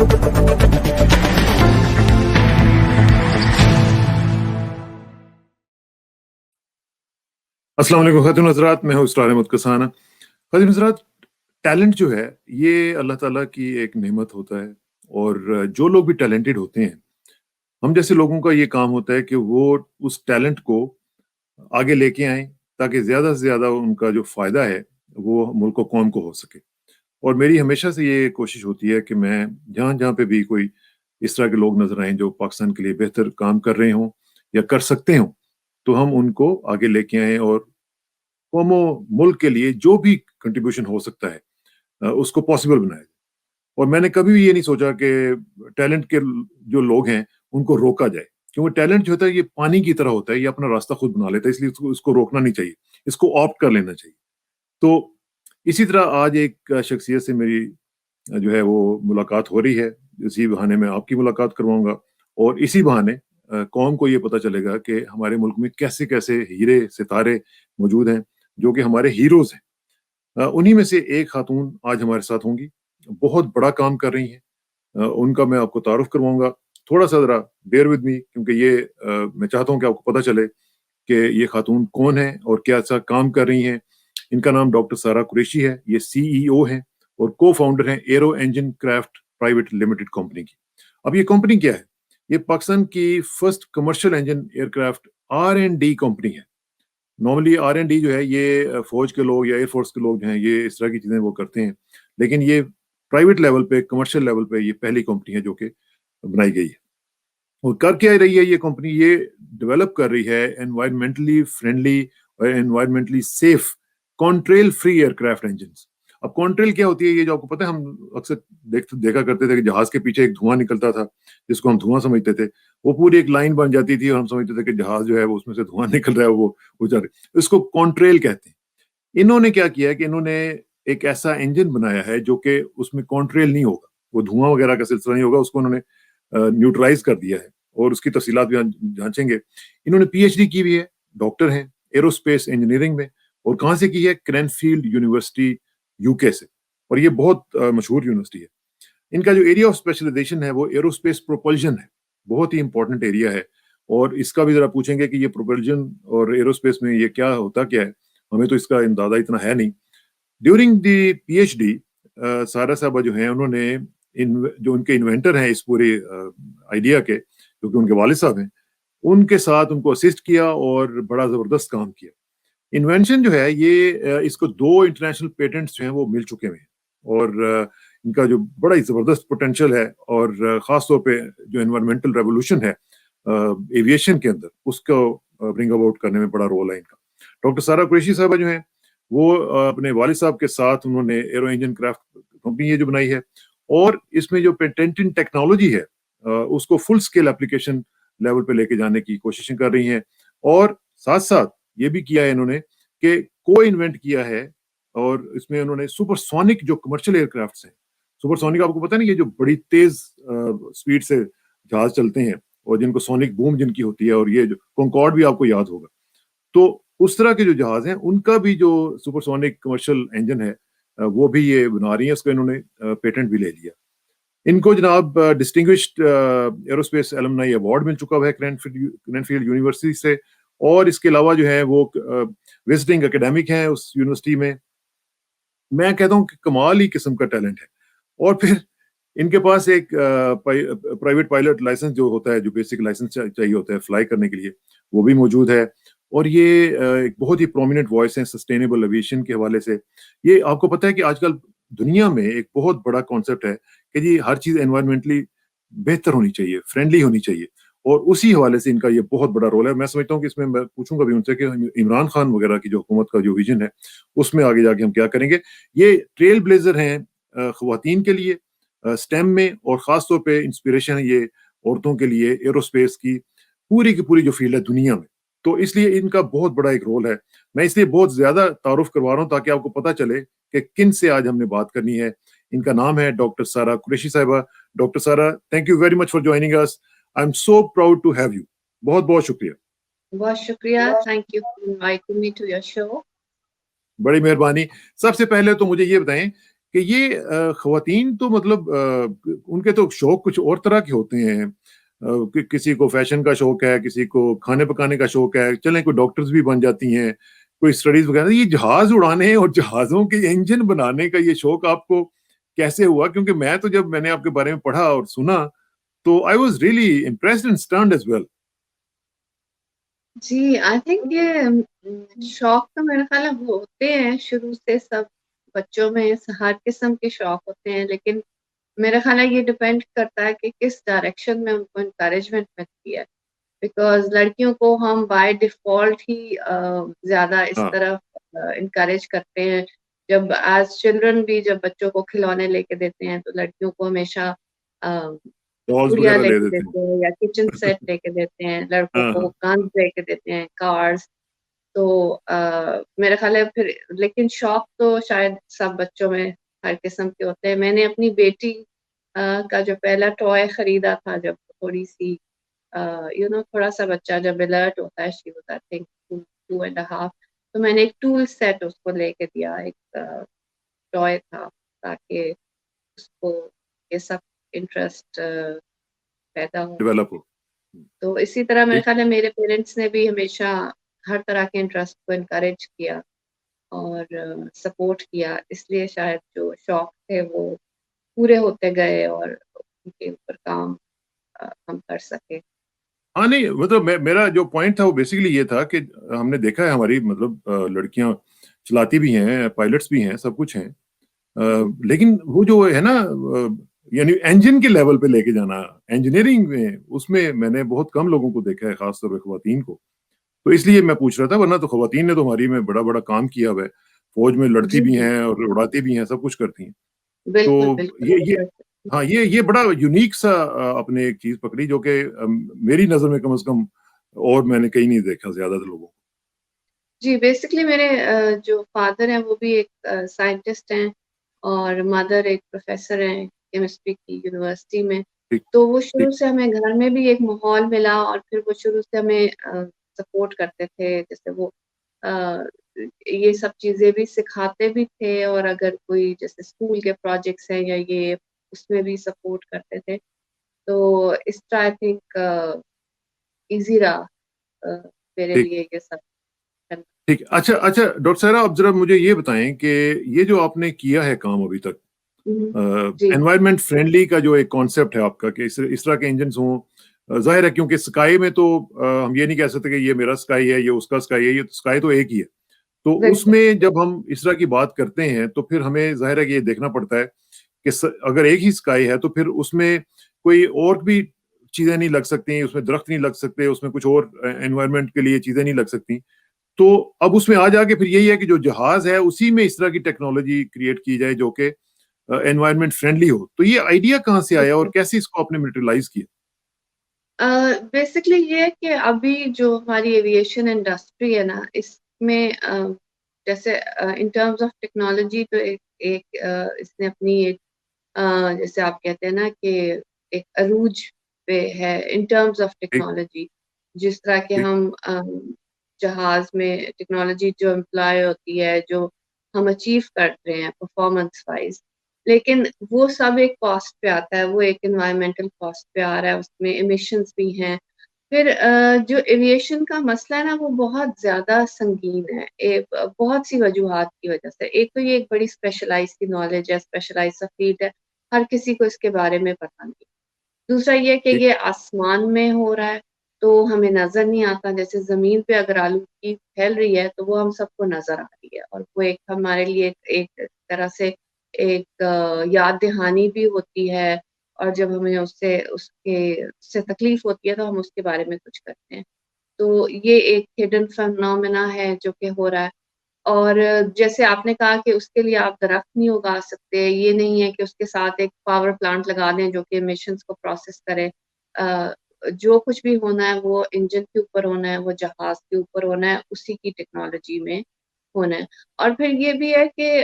अस्सलाम वालेकुम ख़ातिन हज़रात, मैं हूँ इसरार अहमद कसाना। ख़ातिन हज़रात, टैलेंट जो है ये अल्लाह ताला की एक नेमत होता है और जो लोग भी टैलेंटेड होते हैं, हम जैसे लोगों का ये काम होता है कि वो उस टैलेंट को आगे लेके आएँ ताकि ज़्यादा से ज़्यादा उनका जो फ़ायदा है वो मुल्क व कौम को हो सके। और मेरी हमेशा से ये कोशिश होती है कि मैं जहाँ-जहाँ पे भी कोई इस तरह के लोग नज़र आएँ जो पाकिस्तान के लिए बेहतर काम कर रहे हों या कर सकते हों, तो हम उनको आगे लेके आएँ और कौमो मुल्क के लिए जो भी कंट्रीब्यूशन हो सकता है उसको पॉसिबल बनाया जाए। और मैंने कभी भी ये नहीं सोचा कि टैलेंट के जो लोग हैं उनको रोका जाए, क्योंकि टैलेंट जो होता है ये पानी की तरह होता है, ये अपना रास्ता खुद बना लेता है, इसलिए इसको रोकना नहीं चाहिए, इसको ऑप्ट कर लेना चाहिए। तो इसी तरह आज एक शख्सियत से मेरी जो है वो मुलाकात हो रही है, इसी बहाने मैं आपकी मुलाकात करवाऊंगा और इसी बहाने कौम को ये पता चलेगा कि हमारे मुल्क में कैसे कैसे हीरे सितारे मौजूद हैं जो कि हमारे हीरोज हैं। उन्हीं में से एक खातून आज हमारे साथ होंगी, बहुत बड़ा काम कर रही हैं। उनका मैं आपको तारुफ करवाऊंगा। थोड़ा सा ज़रा बेयर विद मी, क्योंकि ये मैं चाहता हूँ कि आपको पता चले कि ये खातून कौन है और क्या सा काम कर रही हैं। इनका नाम डॉक्टर सारा कुरैशी है, ये सीईओ हैं और को-फाउंडर हैं arrow engine craft private limited company की। अब ये कंपनी क्या है? ये पाकिस्तान की first commercial engine aircraft are-and-D company है। नॉर्मली आर-एंड-डी जो है ये फौज के लोग या एयरफोर्स के लोग जो हैं ये इस तरह की चीज़ें वो करते हैं। लेकिन ये प्राइवेट लेवल पे, कमर्शियल लेवल पे ये पहली कंपनी है जो कि बनाई गई है। और कर क्या रही है ये कंपनी? ये डेवलप कर रही है एनवायरमेंटली फ्रेंडली और environmentally safe Contrail free aircraft engines. अब कॉन्ट्रेल क्या होती है? ये जो आपको पता है, हम अक्सर देखा करते थे कि जहाज के पीछे एक धुआं निकलता था, जिसको हम धुआं समझते थे। वो पूरी एक लाइन बन जाती थी और हम समझते थे कि जहाज जो है वो उसमें से धुआं निकल रहा है, वो जा रहा है। इसको कॉन्ट्रेल कहते हैं। इन्होंने क्या किया है कि इन्होंने एक ऐसा इंजन बनाया है जो कि उसमें कॉन्ट्रेल नहीं होगा, वो धुआं वगैरह का सिलसिला नहीं होगा, उसको उन्होंने न्यूट्रलाइज कर दिया है और उसकी तफसीलात भी हम जांचेंगे। इन्होंने पीएचडी की भी है, डॉक्टर हैं एरोस्पेस इंजीनियरिंग में। और कहाँ से की है? क्रैनफील्ड यूनिवर्सिटी यूके से। और ये बहुत मशहूर यूनिवर्सिटी है। इनका जो एरिया ऑफ स्पेशलाइजेशन है वो एरोस्पेस प्रोपल्जन है, बहुत ही इंपॉर्टेंट एरिया है। और इसका भी जरा पूछेंगे कि ये प्रोपल्जन और एरोस्पेस में ये क्या होता क्या है, हमें तो इसका अंदाजा इतना है नहीं। ड्यूरिंग द पीएचडी सारा साहबा जो हैं उन्होंने जो उनके इन्वेंटर हैं इस पूरे आइडिया के, जो कि उनके वालिद साहब हैं, उनके साथ उनको असिस्ट किया और बड़ा जबरदस्त काम किया। इन्वेंशन जो है ये इसको 2 इंटरनेशनल पेटेंट्स जो हैं वो मिल चुके हैं और इनका जो बड़ा ही जबरदस्त पोटेंशियल है और खास तौर पे जो एनवायरमेंटल रेवोल्यूशन है एविएशन के अंदर, उसको ब्रिंग अबाउट करने में बड़ा रोल है इनका। डॉक्टर सारा कुरैशी साहबा जो हैं वो अपने वालिद साहब के साथ उन्होंने एरो इंजन क्राफ्ट कंपनी ये जो बनाई है और इसमें जो पेटेंटेड टेक्नोलॉजी है उसको फुल स्केल एप्लीकेशन लेवल पे लेके जाने की कोशिशें कर रही हैं। और साथ-साथ ये भी किया है इन्होंने कि को-इन्वेंट किया है और इसमें उन्होंने सुपरसोनिक जो कमर्शियल एयरक्राफ्ट्स हैं, सुपरसोनिक आपको पता है ना, ये जो बड़ी तेज स्पीड से जहाज चलते हैं और जिनको सोनिक बूम जिनकी होती है, और ये जो कॉन्कॉर्ड भी आपको याद होगा। तो उस तरह के जो जहाज हैं उनका भी जो सुपरसोनिक कमर्शियल इंजन है वो भी ये बना रही है, उसको इन्होंने पेटेंट भी ले लिया। इनको जनाब डिस्टिंग्विश्ड एरोस्पेस एलुमनाई अवार्ड मिल चुका हुआ है क्रैनफील्ड यूनिवर्सिटी से। और इसके अलावा जो है वो विजिटिंग एकेडमिक हैं उस यूनिवर्सिटी में। मैं कहता हूँ कि कमाल ही किस्म का टैलेंट है। और फिर इनके पास एक प्राइवेट पायलट लाइसेंस जो होता है, जो बेसिक लाइसेंस चाहिए होता है फ्लाई करने के लिए, वो भी मौजूद है। और ये एक बहुत ही प्रोमिनेंट वॉइस है सस्टेनेबल एविएशन के हवाले से। ये आपको पता है कि आजकल दुनिया में एक बहुत बड़ा कॉन्सेप्ट है कि जी हर चीज़ एनवायरमेंटली बेहतर होनी चाहिए, फ्रेंडली होनी चाहिए। और उसी हवाले से इनका ये बहुत बड़ा रोल है। मैं समझता हूँ कि इसमें मैं पूछूंगा भी उनसे कि इमरान खान वगैरह की जो हुकूमत का जो विजन है, उसमें आगे जाके हम क्या करेंगे। ये ट्रेल ब्लेजर हैं ख्वातीन के लिए स्टेम में, और ख़ास तौर पे इंस्पिरेशन है ये औरतों के लिए एरोस्पेस की पूरी जो फ़ील्ड है दुनिया में। तो इसलिए इनका बहुत बड़ा एक रोल है। मैं इसलिए बहुत ज़्यादा तारुफ़ करवा रहा हूँ ताकि आपको पता चले कि किन से आज हमने बात करनी है। इनका नाम है डॉक्टर सारा कुरैशी साहिबा। Doctor Sara, thank you very much for joining us. I am so proud to have you. बहुत-बहुत शुक्रिया। बहुत शुक्रिया। Thank you for inviting me to your show. बड़ी मेहरबानी। सबसे पहले तो मुझे ये बताएँ कि ये ख़वातीन तो मतलब उनके तो शौक कुछ और तरह के होते हैं। किसी को फैशन का शौक है, किसी को खाने पकाने का शौक है, चलें कोई डॉक्टर्स भी बन जाती हैं, कोई स्टडीज़ वगैरह। ये जहाज़ उड़ाने और जहाज़ों के इंजन बनाने का ये शौक आपको कैसे हुआ? क्योंकि मैं तो जब मैंने आपके बारे में पढ़ा और सुना, तो I was really impressed and stunned as well. जी, आई थिंक ये शौक तो मेरा ख़्याल है होते हैं शुरू से सब बच्चों में हर किस्म के शौक होते हैं, लेकिन मेरा ख़्याल है ये डिपेंड करता है कि किस डायरेक्शन में उनको एनकरेजमेंट मिलती है। बिकॉज़ लड़कियों को हम बाय डिफ़ॉल्ट ही ज़्यादा इस हाँ, तरफ एनकरेज करते हैं। जब एज़ चिल्ड्रन भी जब बच्चों को खिलौने लेके देते हैं, तो लड़कियों को हमेशा अ, डॉल्स गुड़िया वगैरह ले लेके देते हैं। देते हैं या किचन सेट लेके देते हैं, लड़कों हाँ, को हाँ। गन्स लेके देते हैं, कार्स। तो मेरा ख़्याल है फिर लेकिन शौक तो शायद सब बच्चों में हर किस्म के होते हैं। मैंने अपनी बेटी का जो पहला टॉय खरीदा था जब थोड़ी-सी थोड़ा-सा बच्चा जब अलर्ट होता है, she was I think 2 and a half, तो मैंने एक टूल सेट उसको लेके दिया, एक टॉय था ताकि उसको ये सब इंटरेस्ट पैदा हो। डेवलप हो। हुँ, तो इसी तरह मेरे ठीक। ख़्याल है मेरे पेरेंट्स ने भी हमेशा हर तरह के इंटरेस्ट को एनकरेज किया और सपोर्ट किया, इसलिए शायद जो शौक थे वो पूरे होते गए और उनके ऊपर काम हम कर सके। हाँ, नहीं मतलब मेरा जो पॉइंट था वो बेसिकली ये था कि हमने देखा है हमारी मतलब लड़कियाँ चलाती भी हैं, पायलट्स भी हैं, सब कुछ हैं। लेकिन वो जो है ना यानी इंजन के लेवल पे लेके जाना, इंजीनियरिंग में उसमें मैंने बहुत कम लोगों को देखा है, खास तौर पे ख़वातीन को। तो इसलिए मैं पूछ रहा था, वरना तो ख़वातीन ने तो हमारी में बड़ा-बड़ा काम किया हुआ है। फ़ौज में लड़ती जी, भी जी। हैं और उड़ाती भी हैं, सब कुछ करती हैं। बिल्कुल, तो बिल्कुल। ये हाँ, ये बड़ा यूनिक सा आपने एक चीज़ पकड़ी जो कि मेरी नज़र में कम से कम और मैंने कहीं नहीं देखा ज़्यादातर लोगों को। जी, बेसिकली मेरे जो फ़ादर हैं वो भी एक साइंटिस्ट हैं और मदर एक प्रोफ़ेसर हैं केमिस्ट्री की यूनिवर्सिटी में। ठीक, तो वो शुरू ठीक, से हमें घर में भी एक माहौल मिला और फिर वो शुरू से हमें सपोर्ट करते थे। जैसे वो अ, ये सब चीज़ें भी सिखाते भी थे और अगर कोई जैसे स्कूल के प्रोजेक्ट्स हैं या ये उसमें भी सपोर्ट करते थे। तो इस तरह आई थिंक ईज़ी रहा अ, मेरे ठीक, लिए ये सब करना। ठीक। अच्छा अच्छा डॉक्टर साहरा, आप ज़रा मुझे ये बताएँ कि ये जो आपने किया है काम अभी तक, हुँ, हुँ। जी, एनवायरनमेंट फ्रेंडली का जो एक कॉन्सेप्ट है आपका कि इस तरह के इंजन्स हों। ज़ाहिर है क्योंकि स्काई में तो हम ये नहीं कह सकते कि ये मेरा स्काई है, ये उसका स्काई है, ये स्काई तो एक ही है। तो बिल्कुल। उसमें जब हम इस तरह की बात करते हैं, तो फिर हमें ज़ाहिर है कि ये देखना पड़ता है कि अगर एक ही स्काई है, तो फिर उसमें कोई और भी चीज़ें नहीं लग सकती, उसमें दरख्त नहीं लग सकते, उसमें कुछ और एनवायरनमेंट के लिए चीज़ें नहीं लग सकती। तो अब उसमें आ जाके फिर यही है कि जो जहाज़ है, उसी में इस तरह की टेक्नोलॉजी क्रिएट की जाए जो कि एनवायरनमेंट फ्रेंडली हो। तो ये आइडिया कहाँ से आया और बिल्कुल। कैसे इसको आपने मटेरियलाइज़ किया? अ, बेसिकली ये है कि अभी जो हमारी एविएशन इंडस्ट्री है ना, इसमें जैसे इन टर्म्स ऑफ टेक्नोलॉजी तो एक एक इसने अपनी एक जैसे आप कहते हैं ना कि एक अरूज पे है इन टर्म्स ऑफ ठीक, टेक्नोलॉजी। जिस तरह के ठीक, हम जहाज़ में टेक्नोलॉजी जो एम्प्लॉय होती है, जो हम अचीव कर रहे हैं परफॉर्मेंस वाइज़, लेकिन वो सब एक कॉस्ट पे आता है, वो एक एनवायरमेंटल कॉस्ट पे आ रहा है, उसमें एमिशंस भी हैं। फिर जो एविएशन का मसला है ना, वो बहुत ज़्यादा संगीन है। बहुत सी वजूहात की वजह से। एक तो ये एक बड़ी स्पेशलाइज़ की नॉलेज है, स्पेशलाइज़ सा फील्ड है, हर किसी को इसके बारे में पता नहीं। दूसरा ये कि ठीक, ये आसमान में हो रहा है, तो हमें नज़र नहीं आता। जैसे ज़मीन पे अगर आलूगी फैल रही है, तो वो हम सबको नज़र आ रही है और वो एक हमारे लिए एक तरह से एक याद दहानी भी होती है और जब हमें उससे तकलीफ़ होती है, तो हम उसके बारे में कुछ करते हैं। तो ये एक हिडन फिनोमेना है जो कि हो रहा है। और जैसे आपने कहा कि उसके लिए आप दरख्त नहीं उगा सकते, ये नहीं है कि उसके साथ एक पावर प्लांट लगा दें जो कि एमिशंस को प्रोसेस करे। जो कुछ भी होना है वो इंजन के ऊपर होना है, वो जहाज़ के ऊपर होना है, उसी की टेक्नोलॉजी में होना है। और फिर ये भी है कि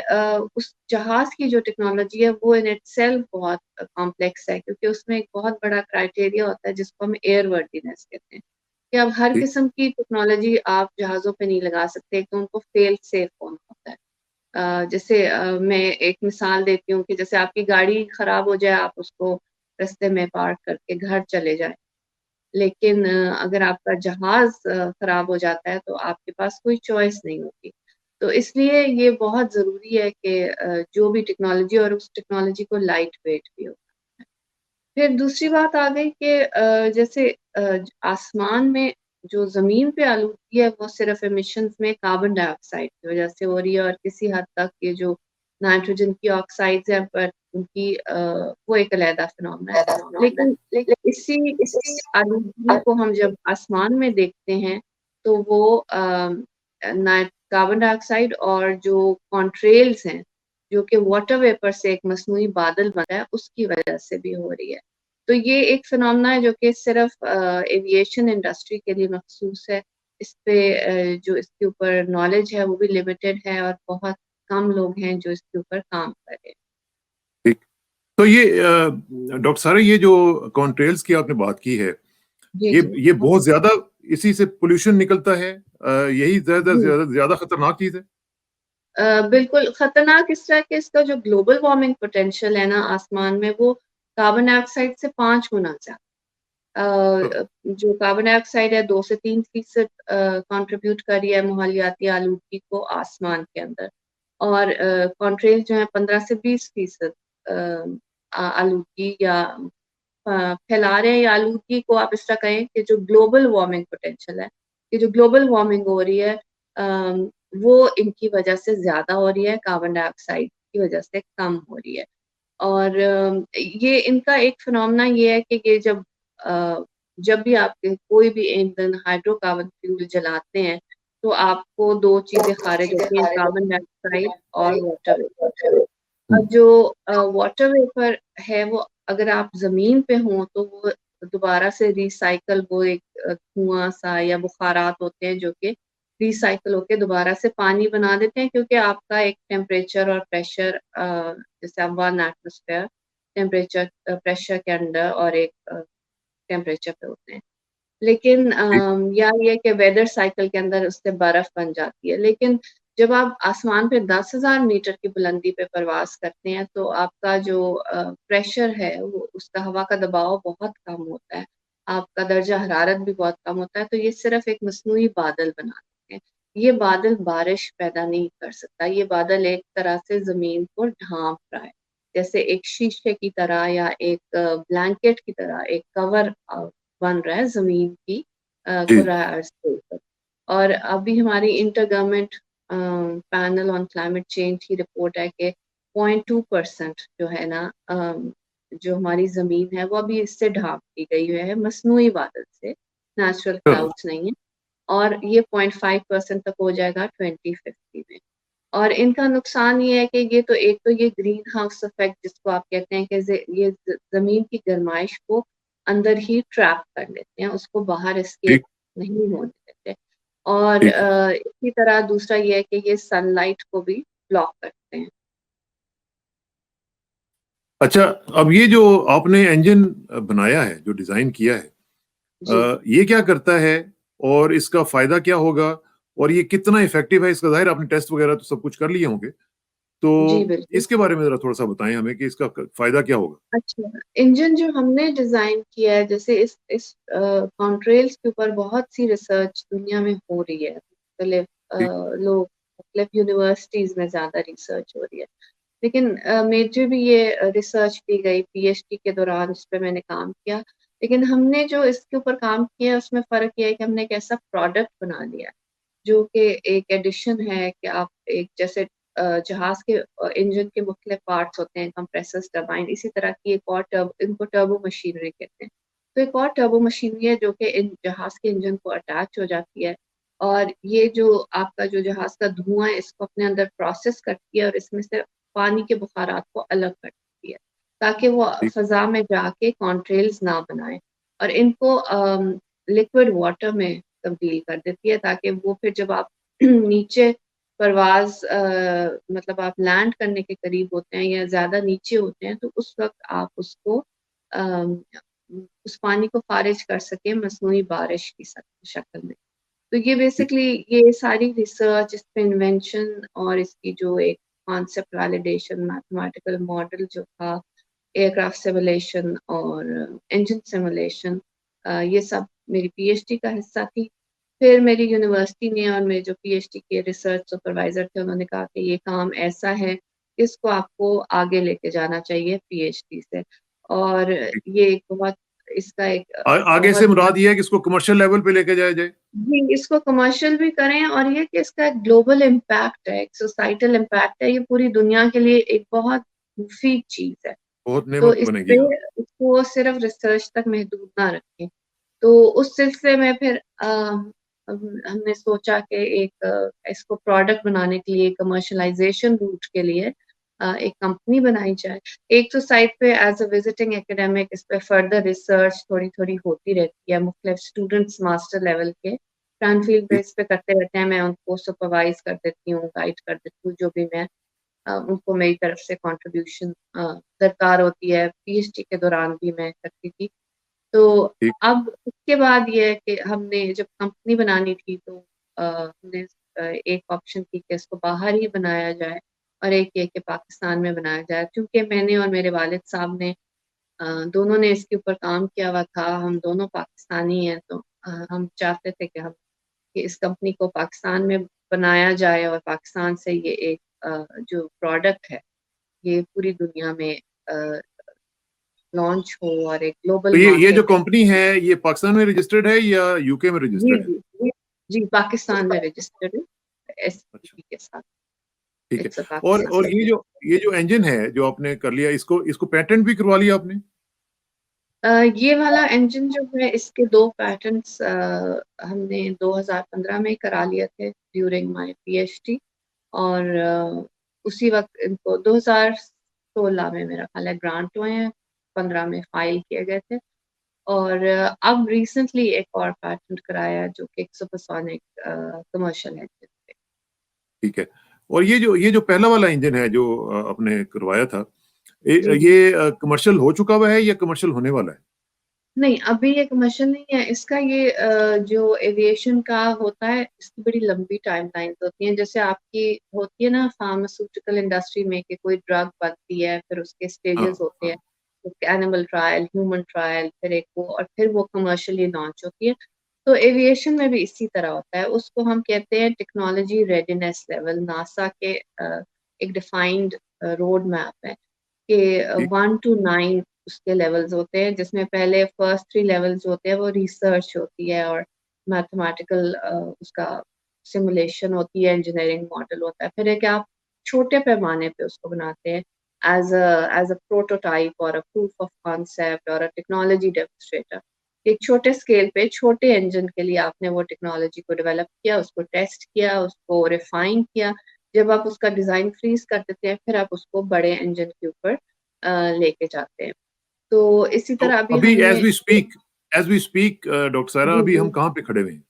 उस जहाज़ की जो टेक्नोलॉजी है वो इन इटसेल्फ बहुत कॉम्प्लेक्स है क्योंकि उसमें एक बहुत बड़ा क्राइटेरिया होता है जिसको हम एयरवर्दीनेस कहते हैं। कि अब हर ठीक, किस्म की टेक्नोलॉजी आप जहाज़ों पे नहीं लगा सकते, एक तो उनको फेल सेफ होना होता है। जैसे मैं एक मिसाल देती हूँ कि जैसे आपकी गाड़ी खराब हो जाए, आप उसको रास्ते में पार्क करके घर चले जाएँ। लेकिन अगर आपका जहाज़ खराब हो जाता है, तो आपके पास कोई चॉइस नहीं होती। तो इसलिए ये बहुत ज़रूरी है कि जो भी टेक्नोलॉजी और उस टेक्नोलॉजी को लाइट वेट भी हो। फिर दूसरी बात आ गई कि जैसे आसमान में जो ज़मीन पे आलूदगी है, वो सिर्फ़ एमिशंस में कार्बन डाइऑक्साइड की वज़ह से हो रही है, और किसी हद तक ये जो नाइट्रोजन की ऑक्साइड्स हैं, पर उनकी वो एक अलहदा फिनोमेना है। लेकिन इस आलूदगी को हम जब आसमान में देखते हैं, तो वो नाइट कार्बन डाइऑक्साइड और जो कॉन्ट्रेल्स हैं, जो कि वाटर वेपर से एक मसनूई बादल बना है, उसकी वजह से भी हो रही है। तो ये एक फिनोमेना है जो कि सिर्फ एविएशन इंडस्ट्री के लिए मखसूस है। इस पे जो इसके ऊपर नॉलेज है, वो भी लिमिटेड है, और बहुत कम लोग हैं जो इसके ऊपर काम कर रहे हैं। ठीक। तो ये डॉक्टर सारा, ये जो कॉन्ट्रेल्स की आपने बात की है, जी, ये जी। ये बहुत ज़्यादा इसी से पॉल्यूशन निकलता है? यही ज़्यादा जी। ज़्यादा ज़्यादा खतरनाक चीज़ है? बिल्कुल खतरनाक इस तरह के इसका जो ग्लोबल वार्मिंग पोटेंशियल है ना आसमान में, वो कार्बन डाइऑक्साइड से 5 गुना ज़्यादा। अ, जो कार्बन डाइऑक्साइड है 2 से 3% कंट्रीब्यूट कर रही है माहौलियाती आलूदगी को आसमान के अंदर, और कॉन्ट्रेल जो है 15 से 20% आलूदगी या फैला रहे हैं, या आलूदगी को आप इस तरह कहें कि जो ग्लोबल वार्मिंग पोटेंशियल है, कि जो ग्लोबल वार्मिंग हो रही है वो इनकी वजह से ज़्यादा हो रही है, कार्बन डाइऑक्साइड की वजह से कम हो रही है। और ये इनका एक फिनोमेना ये है कि ये जब भी आप कोई भी ईंधन हाइड्रोकार्बन फ्यूल जलाते हैं, तो आपको 2 चीज़ें खारिज होती हैं, कार्बन डाइऑक्साइड और वाटर वेपर। हुँ, अब जो वाटर वेपर है, वो अगर आप ज़मीन पे हों, तो वो दोबारा से रिसाइकल, वो एक धुआँ-सा या बुखारात होते हैं जो कि रिसाइकल होके दोबारा से पानी बना देते हैं, क्योंकि आपका एक टेम्परेचर और प्रेशर जैसे आप 1 एटमॉस्फेयर टेम्परेचर प्रेशर के अंडर और एक टेम्परेचर पे होते हैं। लेकिन ठीक, या ये कि वेदर साइकिल के अंदर उससे बर्फ बन जाती है। लेकिन जब आप आसमान पे 10,000 मीटर की बुलंदी पे परवाज़ करते हैं, तो आपका जो प्रेशर है, वो उसका हवा का दबाव बहुत कम होता है। आपका दर्जा हरारत भी बहुत कम होता है, तो ये सिर्फ़ एक मसनूई बादल बना देते हैं। ये बादल बारिश पैदा नहीं कर सकता, ये बादल एक तरह से ज़मीन को ढाँप रहा है। जैसे एक शीशे की तरह या एक ब्लैंकेट की तरह एक कवर बन रहा है ज़मीन की जी, कुर्रा अर्ज़ के ऊपर। और अभी हमारी inter government panel on climate change की रिपोर्ट है कि 0.2% जो है ना जो हमारी ज़मीन है, वो अभी इससे ढाँप दी गई है मसनूई बादल से, नेचुरल चलो, क्लाउड्स नहीं है, और ये 0.5% तक हो जाएगा 2050 में। और इनका नुकसान ये है कि ये तो एक तो ये ग्रीन हाउस इफ़ेक्ट जिसको आप कहते हैं कि ये ज़मीन की गर्माइश को अंदर ही ट्रैप कर लेते हैं, उसको बाहर एस्केप ठीक, नहीं होने देते। और ठीक है। इसी तरह दूसरा ये है कि ये सनलाइट को भी ब्लॉक करते हैं। अच्छा, अब ये जो आपने इंजन बनाया है, जो डिज़ाइन किया है, जी, ये क्या करता है और इसका फ़ायदा क्या होगा और ये कितना इफ़ेक्टिव है? इसका ज़ाहिर है आपने टेस्ट वग़ैरह तो सब कुछ कर लिए होंगे। जी तो बिल्कुल। इसके बारे में ज़रा थोड़ा-सा बताएँ हमें कि इसका क फ़ायदा क्या होगा? अच्छा, इंजन जो हमने डिज़ाइन किया है, जैसे इस कॉन्ट्रेल्स के ऊपर बहुत सी रिसर्च दुनिया में हो रही है। मुख्तलिफ ठीक, लोग मुख्तलिफ यूनिवर्सिटीज़ में ज़्यादा रिसर्च हो रही है। लेकिन मेजर भी ये रिसर्च की गई पीएचडी के दौरान, इस पे मैंने काम किया। लेकिन हमने जो इसके ऊपर काम किया, उसमें फ़र्क ये है कि हमने एक ऐसा प्रोडक्ट बना लिया, जो कि एक एडिशन है कि आप एक जैसे जहाज़ के इंजन के मुख्तलिफ पार्ट्स होते हैं, कंप्रेसर्स, टरबाइन, इसी तरह की एक और इनको टर्बो मशीनरी कहते हैं। तो एक और टर्बो मशीनरी है जो कि इन जहाज़ के इंजन को अटैच हो जाती है, और ये जो आपका जो जहाज़ का धुआँ है, इसको अपने अंदर प्रोसेस करती है, और इसमें से पानी के बुखारात को अलग कर देती है, ताकि वो ठीक, फ़ज़ा में जाके कॉन्ट्रेल्स ना बनाएँ, और इनको लिक्विड वाटर में तब्दील कर देती है, ताकि वो फिर जब आप नीचे परवाज़ मतलब आप लैंड करने के करीब होते हैं या ज़्यादा नीचे होते हैं, तो उस वक़्त आप उसको अम, उस पानी को ख़ारिज कर सकें मसनूई बारिश की शक्ल में। तो ये ठीक। बेसिकली ये सारी रिसर्च, इस पे इन्वेंशन और इसकी जो एक कॉन्सेप्ट वैलिडेशन, मैथमेटिकल मॉडल जो था, एयरक्राफ्ट सिमुलेशन और इंजन सिमुलेशन, ये सब मेरी पीएचडी का हिस्सा थी। फिर मेरी यूनिवर्सिटी ने और मेरे जो पीएचडी के रिसर्च सुपरवाइजर थे, उन्होंने कहा कि ये काम ऐसा है, इसको आपको आगे लेके जाना चाहिए पीएचडी से। और ये एक बहुत इसका एक आगे बहुत से मुराद ये है कि इसको कमर्शियल लेवल पे लेके जाया जाए। जी, इसको कमर्शियल भी करें, और ये कि इसका एक ग्लोबल इम्पैक्ट है, एक सोसाइटल इम्पैक्ट है, ये पूरी दुनिया के लिए एक बहुत मुफीद चीज़ है। बहुत तो नेमत इस बनेगी। पे हाँ, इसको सिर्फ रिसर्च तक महदूद ना रखें। तो उस सिलसिले में फिर हमने सोचा कि इसको प्रोडक्ट बनाने के लिए, कमर्शलाइजेशन रूट के लिए एक कंपनी बनाई जाए। एक तो साइड पे एज अ विजिटिंग एकेडमिक इस पे फर्दर रिसर्च थोड़ी-थोड़ी होती रहती है, मुख्तलिफ स्टूडेंट्स मास्टर लेवल के प्लान फील्ड ठीक। बेस पे करते रहते हैं, मैं उनको सुपरवाइज़ कर देती हूँ, गाइड कर देती हूँ, जो भी मैं उनको मेरी तरफ से कंट्रीब्यूशन दरकार होती है, पीएचडी के दौरान भी मैं करती थी। तो ठीक। अब उसके बाद ये है कि हमने जब कंपनी बनानी थी, तो हमने एक ऑप्शन थी कि इसको बाहर ही बनाया जाए, और एक ये कि पाकिस्तान में बनाया जाए। क्योंकि मैंने और मेरे वालिद साहब ने दोनों ने इसके ऊपर काम किया हुआ था, हम दोनों पाकिस्तानी हैं, तो हम चाहते थे कि इस कंपनी को पाकिस्तान में बनाया जाए, और पाकिस्तान से ये एक जो प्रोडक्ट है, ये पूरी दुनिया में अ, लॉन्च हो, और एक तो ग्लोबल ये जो मार्केट है। कंपनी है ये पाकिस्तान में रजिस्टर्ड है या यूके में जी, रजिस्टर्ड है? जी, जी, जी, पाकिस्तान में रजिस्टर्ड है, अच्छा, एसपीपी के साथ। ठीक है। इट्स अ और पाकिस्तान। ये जो इंजन है जो आपने कर लिया, इसको इसको पेटेंट भी करवा लिया आपने? ये वाला इंजन जो है, इसके 2 पैटेंट्स हमने 2015 में करा लिए थे ड्यूरिंग माय पीएचडी, और उसी वक़्त इनको 2016 में मेरा ख़्याल है ग्रांट हुए हैं, 15 में फाइल किए गए थे, और अब रिसेंटली एक और पेटेंट कराया है जो कि एक सुपरसोनिक कमर्शियल इंजन पे। ठीक है। और ये जो पहला वाला इंजन है जो आपने करवाया था, जी, जी। ये कमर्शियल हो चुका हुआ है या कमर्शियल होने वाला है? नहीं, अभी ये कमर्शियल नहीं है। इसका ये जो एविएशन का होता है, इसकी बड़ी लंबी टाइमलाइन्स होती हैं। जैसे आपकी होती है ना फार्मास्यूटिकल इंडस्ट्री में, कि कोई ड्रग बनती है, फिर उसके हाँ, स्टेजेस होते हैं। हाँ। एनिमल ट्रायल, ह्यूमन ट्रायल, फिर एक वो, और फिर वो कमर्शियली लॉन्च होती है। तो एविएशन में भी इसी तरह होता है। उसको हम कहते हैं टेक्नोलॉजी रेडीनेस लेवल। नासा के एक डिफाइंड रोड मैप है कि ठीक। 1 टू 9 उसके लेवल्स होते हैं, जिसमें पहले फर्स्ट 3 लेवल्स जो होते हैं वो रिसर्च होती है, और मैथमेटिकल उसका सिमुलेशन होती है, इंजीनियरिंग मॉडल होता है। फिर एक आप छोटे पैमाने पे उसको बनाते हैं एज़ अ प्रोटोटाइप और अ प्रूफ ऑफ कांसेप्ट और अ टेक्नोलॉजी डेमोंस्ट्रेटर। एक छोटे स्केल पे छोटे इंजन के लिए आपने वो टेक्नोलॉजी को डेवलप किया, उसको टेस्ट किया, उसको रिफाइन किया। जब आप उसका डिज़ाइन फ्रीज़ कर देते हैं, फिर आप उसको बड़े इंजन के ऊपर लेके जाते हैं। तो इसी तो तरह अभी अभी हमने as we speak doctor Sahira, ji, अभी हम जी। कहाँ पे खड़े हुए हैं?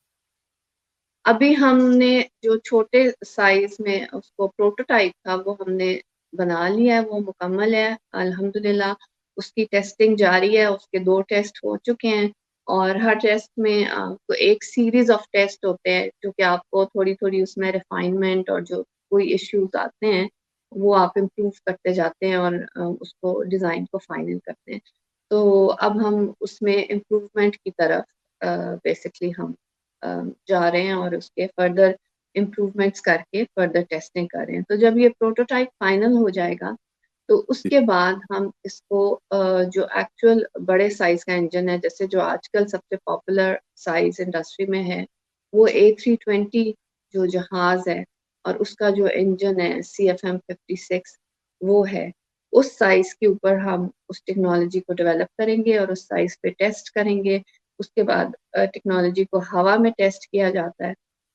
अभी हमने जो छोटे साइज़ में उसको प्रोटोटाइप था, वो हमने बना लिया है, वो मुकम्मल है अल्हम्दुलिल्लाह। उसकी टेस्टिंग जारी है, उसके 2 टेस्ट हो चुके हैं, और हर टेस्ट में आपको एक सीरीज़ ऑफ टेस्ट होते हैं, जो कि आपको थोड़ी-थोड़ी उसमें रिफाइनमेंट और जो कोई इश्यूज़ आते हैं, वो आप इम्प्रूव करते जाते हैं, और उसको डिज़ाइन को फाइनल करते हैं। तो अब हम उसमें इम्प्रूवमेंट की तरफ बेसिकली हम अ, जा रहे हैं, और उसके फर्दर इम्प्रूवमेंट्स करके फर्दर टेस्टिंग कर रहे हैं। तो जब ये प्रोटोटाइप फाइनल हो जाएगा, तो उसके बाद हम इसको जो एक्चुअल बड़े साइज़ का इंजन है, जैसे जो आजकल सबसे पॉपुलर साइज़ इंडस्ट्री में है, वो A320 जो जहाज़ है, और उसका जो इंजन है CFM56 वो है। उस साइज़ के ऊपर हम उस टेक्नोलॉजी को डेवलप करेंगे, और उस साइज़ पे टेस्ट करेंगे। उसके बाद टेक्नोलॉजी को हवा में टेस्ट किया जाता है,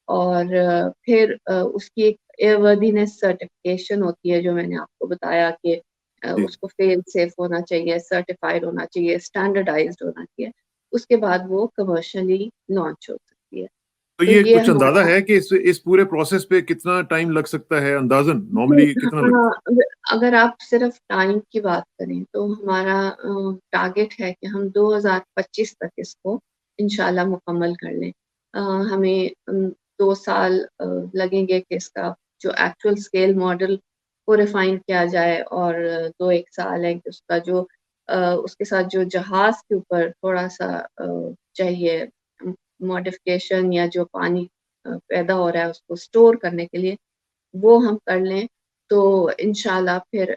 और फिर उसकी एक एयरवर्दीनेस सर्टिफिकेशन होती है, जो मैंने आपको बताया कि जी। उसको फेल सेफ होना चाहिए, सर्टिफाइड होना चाहिए, स्टैंडर्डाइज्ड होना चाहिए। उसके बाद वो कमर्शियली लॉन्च हो सकती है। तो तो ये ये कुछ अंदाज़ा हमारा है कि इस पूरे प्रोसेस पे कितना टाइम लग सकता है अंदाज़न जी, नॉर्मली कितना लगता हाँ, है? अगर आप सिर्फ टाइम की बात करें, तो हमारा टारगेट है कि हम 2025 तक इसको इंशाल्लाह मुकम्मल कर लें। हमें 2 साल लगेंगे कि इसका जो एक्चुअल स्केल मॉडल उसको रिफाइन किया जाए, और 2-1 साल है कि उसका जो उसके साथ जो जहाज़ के ऊपर थोड़ा-सा चाहिए मॉडिफ़िकेशन, या जो पानी पैदा हो रहा है उसको स्टोर करने के लिए, वो हम कर लें, तो इंशाल्लाह फिर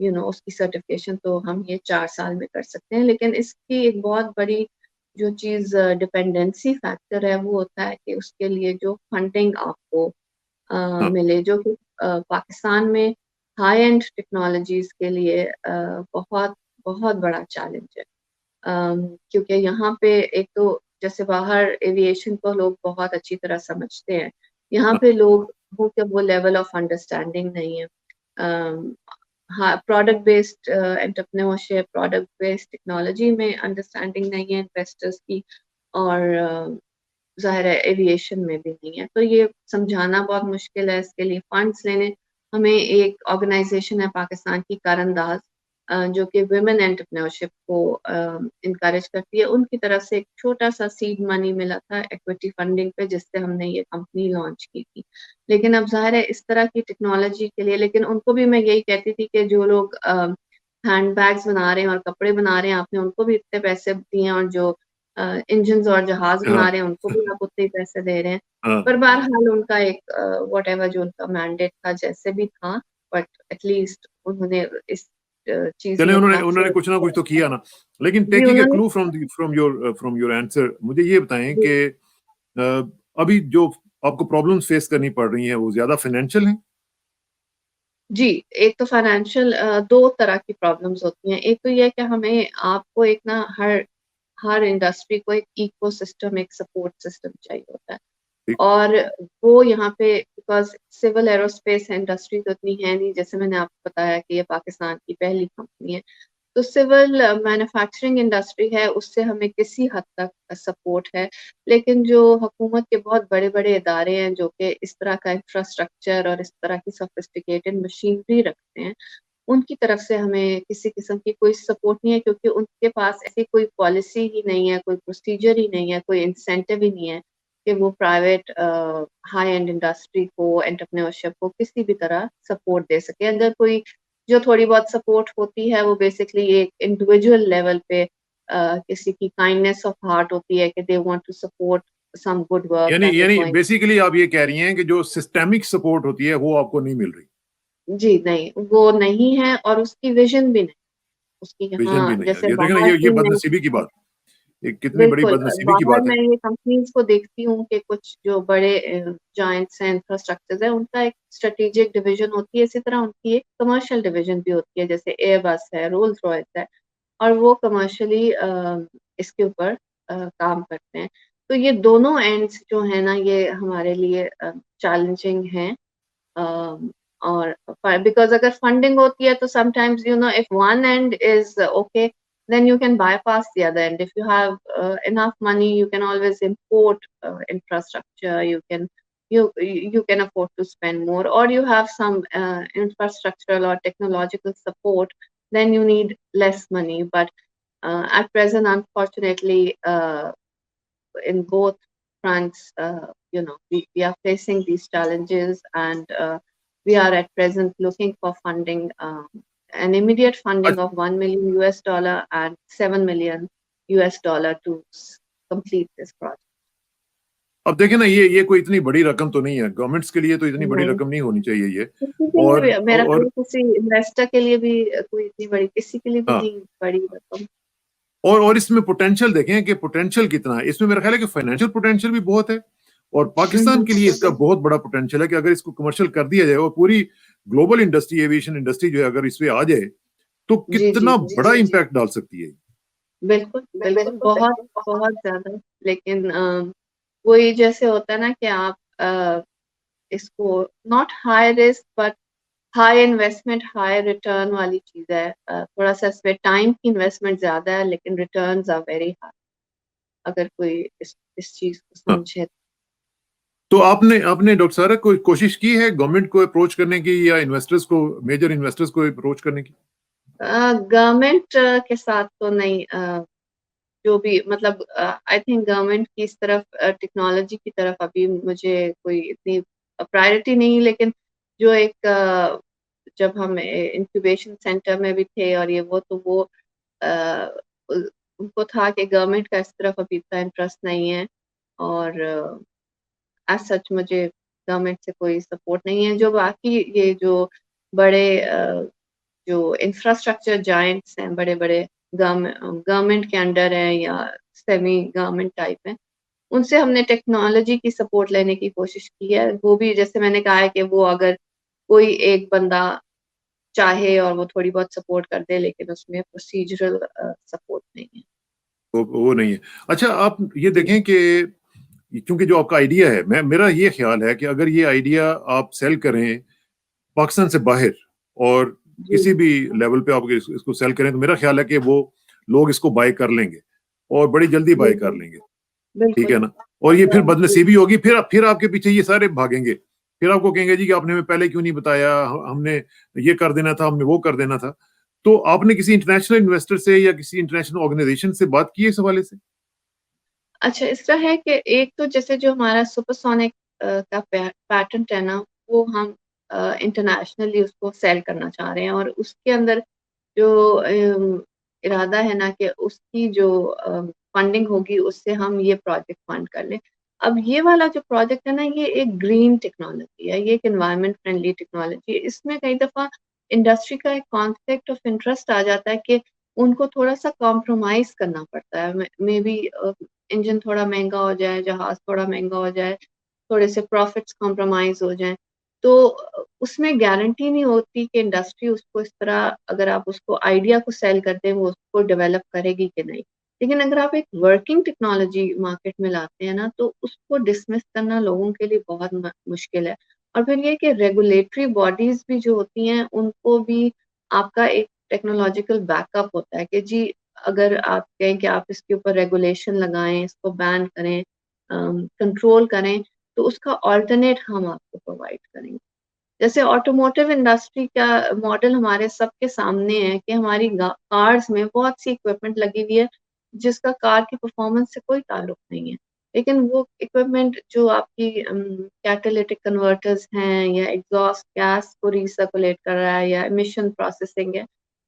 उसकी सर्टिफ़िकेशन तो हम ये 4 साल में कर सकते हैं। लेकिन इसकी एक बहुत बड़ी जो चीज़ डिपेंडेंसी फैक्टर है, वो होता है कि उसके लिए जो फंडिंग आपको हाँ, मिले, जो कि पाकिस्तान में हाई एंड टेक्नोलॉजीज़ के लिए बहुत, बहुत बड़ा चैलेंज है। क्योंकि यहाँ पे एक तो जैसे बाहर एविएशन को लोग बहुत अच्छी तरह समझते हैं, यहाँ हाँ, पे लोगों के वो लेवल ऑफ अंडरस्टैंडिंग नहीं है। अम, हाँ, product based entrepreneurship, product based technology में अंडरस्टैंडिंग नहीं है इन्वेस्टर्स की, और ज़ाहिर है एविएशन में भी नहीं है। तो ये समझाना बहुत मुश्किल है, इसके लिए फंड्स लेने हमें एक ऑर्गनाइज़ेशन है पाकिस्तान की करंदाज़, जो कि वुमेन एंटरप्रेन्योरशिप को एनकरेज करती है। उनकी तरफ से एक छोटा-सा सीड मनी मिला था इक्विटी फंडिंग पे, जिससे हमने ये कंपनी लॉन्च की थी। लेकिन अब ज़ाहिर है इस तरह की टेक्नोलॉजी के लिए, लेकिन उनको भी मैं यही कहती थी कि जो लोग हैंडबैग्स बना रहे हैं और कपड़े बना रहे हैं, आपने उनको भी इतने पैसे दिए हैं, और जो इंजन्स और जहाज़ हाँ, बना रहे हैं, उनको भी आप उतने ही पैसे दे रहे हैं। हाँ, पर हाँ। बहरहाल उनका एक व्हाटएवर जो उनका मैंडेट था, जैसे भी था, बट एट लीस्ट उन्होंने इस चीज़ चलें में उन्होंने अपना उन्होंने कुछ ना कुछ तो किया ना। लेकिन जी, टेकिंग ए उन्होंने क्लू फ्रॉम योर आंसर, मुझे ये बताएँ जी, कि अभी जो आपको प्रॉब्लम्स फेस करनी पड़ रही हैं, वो ज़्यादा फाइनेंशियल हैं? जी, एक तो फाइनेंशियल 2 तरह की प्रॉब्लम्स होती हैं। एक तो ये है कि हमें आपको एक ना हर हर इंडस्ट्री को एक इकोसिस्टम, एक सपोर्ट सिस्टम चाहिए होता है। ठीक, और वो यहाँ पे बिकॉज़ सिविल एरोस्पेस इंडस्ट्री तो इतनी है नहीं, जैसे मैंने आपको बताया कि ये पाकिस्तान की पहली कंपनी है। तो सिविल मैन्युफैक्चरिंग इंडस्ट्री है, उससे हमें किसी हद तक सपोर्ट है। लेकिन जो हुकूमत के बहुत बड़े-बड़े इदारे हैं, जो कि इस तरह का इंफ्रास्ट्रक्चर और इस तरह की सोफिस्टिकेटेड मशीनरी रखते हैं, उनकी तरफ से हमें किसी किस्म की कोई सपोर्ट नहीं है, क्योंकि उनके पास ऐसी कोई पॉलिसी ही नहीं है, कोई प्रोसीजर ही नहीं है, कोई इंसेंटिव ही नहीं है कि वो प्राइवेट हाई एंड इंडस्ट्री को, एंटरप्रेन्योरशिप को किसी भी तरह सपोर्ट दे सके। अगर कोई जो थोड़ी बहुत सपोर्ट होती है, वो बेसिकली एक इंडिविजुअल लेवल पे किसी की काइंडनेस ऑफ हार्ट होती है कि they want to support some good work यानी दैट इज़ यानी गोइंग। बेसिकली आप ये कह रही हैं कि जो सिस्टेमिक सपोर्ट होती है, वो आपको नहीं मिल रही, जी, नहीं, वो नहीं है, और उसकी विज़न भी नहीं। उसकी विज़न भी यहाँ नहीं है। जैसे ये देखें ना, बाहर ये की मैं बदनसीबी की बात है। ये कितनी बड़ी बिल्कुल बदनसीबी की बाहर बात है। मैं ये कंपनीज़ को देखती हूँ कि कुछ जो बड़े जायंट्स हैं, इंफ्रास्ट्रक्चर्स हैं, उनका एक स्ट्रेटेजिक डिवीज़न होती है, इसी तरह उनकी एक कमर्शियल डिवीज़न भी होती है, जैसे एयरबस है, रोल्स-रॉयस है, और वो कमर्शियली इसके ऊपर काम करते हैं। तो ये दोनों एंड्स जो हैं ना, ये हमारे लिए चैलेंजिंग हैं। um, or because अगर funding होती है तो sometimes if one end is okay, then you can bypass the other end. If you have enough money, you can always import infrastructure. You can afford to spend more, or you have some infrastructural or technological support. Then you need less money. But at present, unfortunately, in both fronts, we are facing these challenges, and we are at present looking for funding, an immediate funding of $1 million US and $7 million US to complete this project. अब देखिए ना, ये कोई इतनी बड़ी रकम तो नहीं है। गवर्नमेंट्स के लिए तो इतनी बड़ी नहीं, रकम नहीं होनी चाहिए ये। किसी के लिए और भी मेरा ख्याल और है, किसी इन्वेस्टर के लिए भी कोई इतनी बड़ी, किसी के लिए भी हाँ, नहीं बड़ी रकम। और इसमें पोटेंशियल देखें कि पोटेंशियल कितना है। इसमें मेरा ख्याल है कि फाइनेंशियल पोटेंशियल भी बहुत है, और पाकिस्तान के लिए इसका बहुत बड़ा पोटेंशियल है कि अगर इसको कमर्शियल कर दिया जाए और पूरी ग्लोबल इंडस्ट्री, एविएशन इंडस्ट्री जो है, अगर इस पे आ जाए, तो जी, जी, कितना जी, बड़ा इम्पैक्ट डाल सकती है। बिल्कुल, बिल्कुल, बहुत, बहुत ज़्यादा। लेकिन वही जैसे होता है ना कि आप इसको not high risk but high investment high return वाली चीज़ है। थोड़ा-सा इसमें टाइम की इन्वेस्टमेंट ज़्यादा है, लेकिन रिटर्न्स आर वेरी हाई, अगर कोई इस चीज़ को हाँ, समझे। तो आपने आपने डॉक्टर साहब कोई कोशिश की है गवर्नमेंट को अप्रोच करने की, या इन्वेस्टर्स को, मेजर इन्वेस्टर्स को अप्रोच करने की? गवर्नमेंट के साथ तो नहीं, जो भी मतलब आई थिंक गवर्नमेंट की इस तरफ टेक्नोलॉजी की तरफ अभी मुझे कोई इतनी प्रायोरिटी नहीं, लेकिन जो एक जब हम इंक्यूबेशन सेंटर में भी थे और ये वो, तो वो उनको था कि गवर्नमेंट का इस तरफ अभी इतना इंटरेस्ट नहीं है, और एज सच मुझे गवर्नमेंट से कोई सपोर्ट नहीं है। जो बाकी ये जो बड़े जो इंफ्रास्ट्रक्चर जायंट्स हैं, बड़े बड़े गवर्नमेंट के अंडर हैं या सेमी गवर्नमेंट टाइप है, उनसे हमने टेक्नोलॉजी की सपोर्ट लेने की कोशिश की है। वो भी जैसे मैंने कहा है कि वो अगर कोई एक बंदा चाहे और वो थोड़ी बहुत सपोर्ट कर दे, लेकिन उसमें प्रोसीजरल सपोर्ट नहीं है। वो नहीं है। अच्छा, आप ये जी देखें कि क्योंकि जो आपका आइडिया है, मेरा ये ख्याल है कि अगर ये आइडिया आप सेल करें पाकिस्तान से बाहर और जी किसी भी लेवल पे आप इसको सेल करें, तो मेरा ख्याल है कि वो लोग इसको बाय कर लेंगे और बड़ी जल्दी बाय कर बिल्कुल लेंगे। ठीक बिल्कुल। है ना? और ये फिर जी बदनसीबी होगी, फिर आपके पीछे ये सारे भागेंगे। फिर आपको कहेंगे जी कि आपने हमें पहले क्यों नहीं बताया, हमने ये कर देना था, हमने वो कर देना था। तो आपने किसी इंटरनेशनल इन्वेस्टर से या किसी इंटरनेशनल ऑर्गेनाइजेशन से बात की है इस हवाले से? अच्छा, इस तरह है कि एक तो जैसे जो हमारा सुपरसोनिक का पैटेंट है ना, वो हम इंटरनेशनली उसको सेल करना चाह रहे हैं, और उसके अंदर जो इरादा है ना कि उसकी जो फंडिंग होगी उससे हम ये प्रोजेक्ट फंड कर लें। अब ये वाला जो प्रोजेक्ट है ना, ये एक ग्रीन टेक्नोलॉजी है, ये एक एनवायरनमेंट फ्रेंडली टेक्नोलॉजी है। इसमें कई दफ़ा इंडस्ट्री का एक कॉन्फ्लिक्ट ऑफ इंटरेस्ट आ जाता है कि उनको थोड़ा-सा कॉम्प्रोमाइज़ करना पड़ता है। मे बी इंजन थोड़ा महँगा हो जाए, जहाज़ थोड़ा महँगा हो जाए, थोड़े से प्रॉफिट्स कॉम्प्रोमाइज़ हो जाएँ। तो उसमें गारंटी नहीं होती कि इंडस्ट्री उसको इस तरह, अगर आप उसको आइडिया को सेल कर दें, वो उसको डेवलप करेगी कि नहीं। लेकिन अगर आप एक वर्किंग टेक्नोलॉजी मार्केट में लाते हैं ना, तो उसको डिसमिस करना लोगों के लिए बहुत मुश्किल है। और फिर ये कि रेगुलेटरी बॉडीज़ भी जो होती हैं, उनको भी आपका एक टेक्नोलॉजिकल बैकअप होता है कि जी, अगर आप कहें कि आप इसके ऊपर रेगुलेशन लगाएँ, इसको बैन करें, कंट्रोल करें, तो उसका अल्टरनेट हम आपको प्रोवाइड करेंगे। जैसे ऑटोमोटिव इंडस्ट्री का मॉडल हमारे सबके सामने है कि हमारी कार्स में बहुत सी इक्विपमेंट लगी हुई है, जिसका कार की परफॉर्मेंस से कोई ताल्लुक नहीं है। लेकिन वो इक्विपमेंट जो आपकी कैटालिटिक कन्वर्टर्स हैं या एग्जॉस्ट गैस को रिसर्कुलेट कर रहा है या एमिशन प्रोसेसिंग है,